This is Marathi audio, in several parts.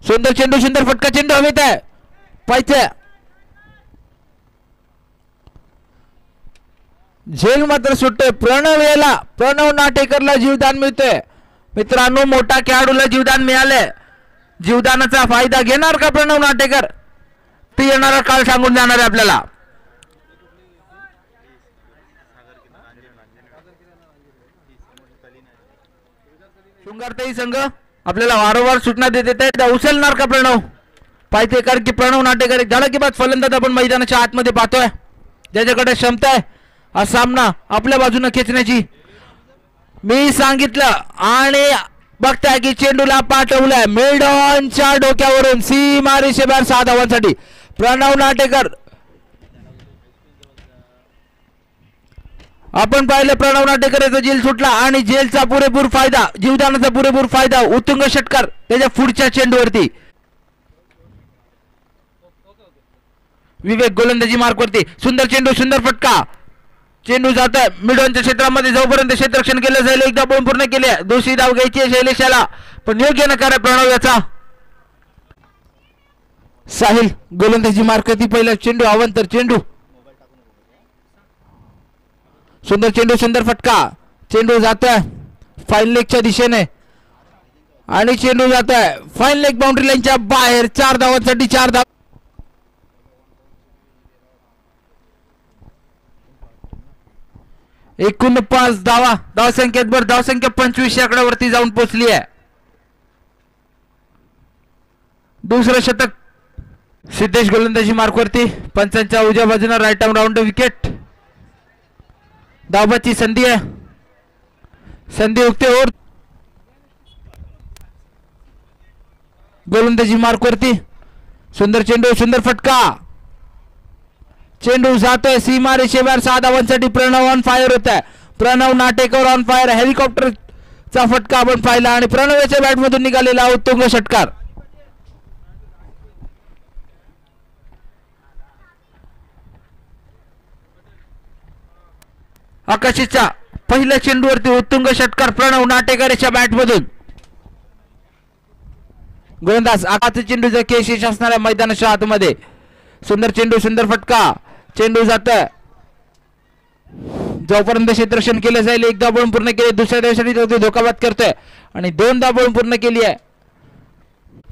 सुंदर चेंडू, सुंदर फटका, चेंडू हवेत आहे पाहिजे. झेल मात्र सुटतोय. प्रणव याला, प्रणव नाटेकरला जीवदान मिळतोय. मित्रांनो, मोठा खेळाडूला जीवदान मिळाले. जीवदानाचा फायदा घेणार का प्रणव नाटेकर, ते येणारा काळ सांगून जाणार आहे आपल्याला. शृंगारताई संघ आपल्याला वारंवार सूचना देत आहेत. उचलणार का प्रणव पाहिजे, कारण की प्रणव नाटेकर एक झाला की बाद फलंदाज आपण मैदानाच्या आतमध्ये पाहतोय, ज्याच्याकडे क्षमता आहे हा सामना आपल्या बाजूने खेचण्याची. मी सांगितलं आणि बघताय की चेंडूला पाठवलंय मिडॉनच्या डोक्यावरून सीमा रेषेबाहेर 6 धावांसाठी प्रणव नाटेकर. आपण पाहिलं प्रणव नाटेकर याचा जेल सुटला आणि जेलचा पुरेपूर फायदा, जीवदानाचा पुरेपूर फायदा. उत्तुंग षटकार त्याच्या पुढच्या चेंडूवरती. विवेक गोलंदाजी मार्कवरती. सुंदर चेंडू, सुंदर फटका, चेंडू जातोय मिडॉनच्या क्षेत्रामध्ये जाऊपर्यंत क्षेत्ररक्षण केलं जाईल. एकदा बॉल पूर्ण केले, दुसरी धाव घ्यायची आहे शैलेशाला, पण योग्य नकार आहे प्रणव याचा. साहिल गोलंदाजी मार्कवरती. पहिला चेंडू, अवंतर चेंडू, सुंदर चेंडू, सुंदर फटका, चेंडू जातोय फाईन लेगच्या दिशेने आणि चेंडू जातोय फाईन लेग बाउंड्री लाईनच्या बाहेर. 4 धावांसाठी 4 धाव. एकूण 5 धावा. धावसंख्येत भर, धावसंख्या 25 आकड्यावरती जाऊन पोहोचली आहे. दुसरं शतक सिद्धेश गोलंदाजी मार्कवरती. पंचांच्या उजव्या बाजूने राईट आर्म राऊंड विकेट. धावबाची संधी आहे, संधी उगते ओर. गोलंदाजी मार्कवरती. सुंदर चेंडू, सुंदर फटका, चेंडू जातोय सीमा रेषेबाहेर 6 धावांसाठी. प्रणव ऑन फायर होत आहे. Pranav Natekar on fire. हेलिकॉप्टरचा फटका आपण पाहिला आणि प्रणवच्या बॅट मधून निघालेला उत्तुंग षटकार. आकाशीच्या पहिल्या चेंडूवरती उत्तुंग षटकार प्रणव नाटेकरच्या बॅट मधून. गोलंदाज आकाश चेंडूचा केश असणाऱ्या मैदानाच्या आतमध्ये. सुंदर चेंडू, सुंदर फटका, चेंडू जातोय जोपर्यंत क्षेत्ररक्षण केलं जाईल. एकदा बॉल पूर्ण केले, दुसऱ्या दिवशी धोकाबाद करतोय आणि 2दा बॉल पूर्ण केली आहे.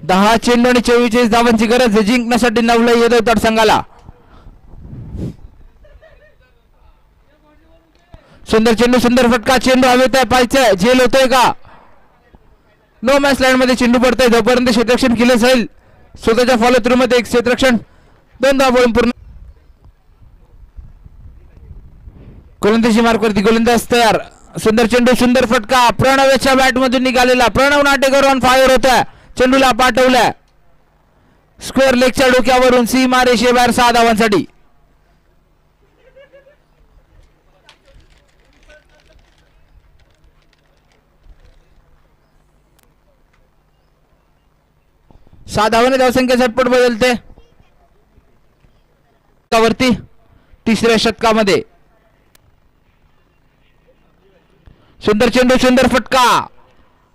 10 चेंडू आणि 44 धावांची गरज जिंकण्यासाठी नवला येतो संघाला. सुंदर चेंडू, सुंदर फटका, चेंडू हवेत आहे पाहायचं, झेल होतोय का. नो मॅच लाईन मध्ये चेंडू पडतोय, जोपर्यंत क्षेत्ररक्षण केलं जाईल स्वतःच्या फॉलो थ्रू मध्ये एक क्षेत्ररक्षण. 2दा बॉल पूर्ण. गोलंदाजी मार्कवरती. गोलंदाज तयार. सुंदर चेंडू, सुंदर फटका, प्रणवच्या बॅट मधून निघालेला. प्रणव नाटेकर ऑन फायर होता. चेंडूला पाठवलाय स्क्वेअर लेगच्या डोक्यावरून सीमा रेषेबाहेर 6 धावांसाठी. धावाने धावसंख्या झटपट बदलते वरती. तिसऱ्या षटकामध्ये सुंदर चेंडू, सुंदर फटका,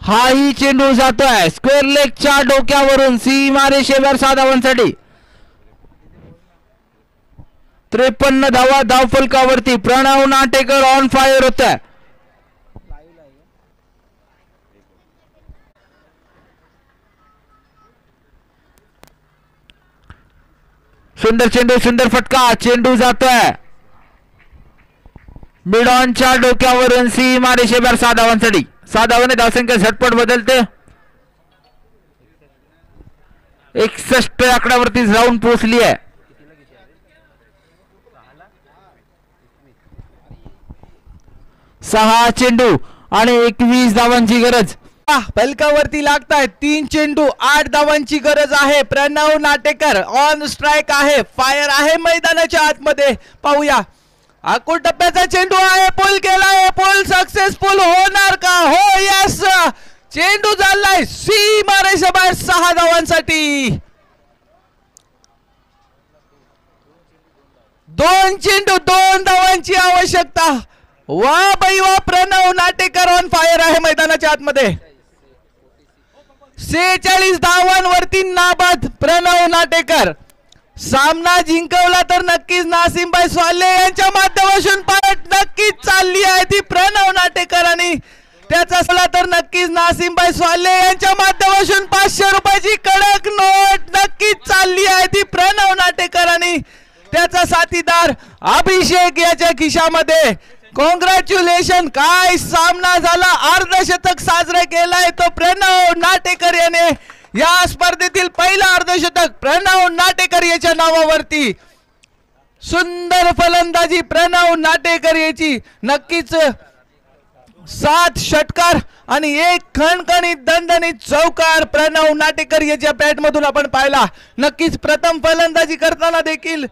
हाही चेंडू जातोय स्क्वेअर लेगच्या डोक्यावरून सीमा रेषेवर 6 धावांसाठी. 53 धावा धावफलकावरती. प्रणव नाटेकर ऑन फायर होता. सुंदर चेंडू, सुंदर फटका, चेंडू जातोय मिडॉनच्या डोक्यावरून सीमा रेषेवर 6 धावांसाठी. 6 धावाने धावसंख्या झटपट बदलते. 61 आकड्यावरती जाऊन पोहोचली आहे. 6 चेंडू आणि 21 धावांची गरज. फलकावरती लागतायत 3 चेंडू 8 धावांची गरज आहे. प्रणव नाटेकर ऑन स्ट्राइक आहे, फायर आहे मैदानाच्या आतमध्ये. पाहूया आकुल टप्प्याचा चेंडू आहे, पुल केलाय, पुल सक्सेसफुल होणार का. हो यस, चेंडू चाललाय सीमा रेषेबाहेर 6 धावांसाठी. 2 चेंडू 2 धावांची आवश्यकता. वा बाई वा, प्रणव नाटेकर ऑन फायर आहे मैदानाच्या आतमध्ये. 46 धावांवरती नाबाद प्रणव नाटेकर. सामना जिंकवला तर नक्कीच नासिमभाई स्वाले यांच्या माध्यमातून पाठ नक्कीच चालली आहे ती प्रणव नाटेकर आणि त्याचा असला तर नक्कीच नासिमभाई स्वाले यांच्या माध्यमातून 500 रुपयाची कडक नोट नक्कीच चालली आहे ती प्रणव नाटेकर आणि त्याचा साथीदार अभिषेक याच्या खिशामध्ये. कॉंग्रॅच्युलेशन, काय सामना झाला. अर्धशतक साजरे केलाय तो प्रणव नाटेकर याने. या स्पर्धेतील पहिला अर्धशतक प्रणव नाटेकर याच्या नावावरती. सुंदर फलंदाजी प्रणव नाटेकर याची. नक्कीच 7 षटकार आणि 1 खणखणीत दणदणीत चौकार प्रणव नाटेकर याच्या बॅट मधून आपण पाहिला. नक्कीच प्रथम फलंदाजी करताना देखील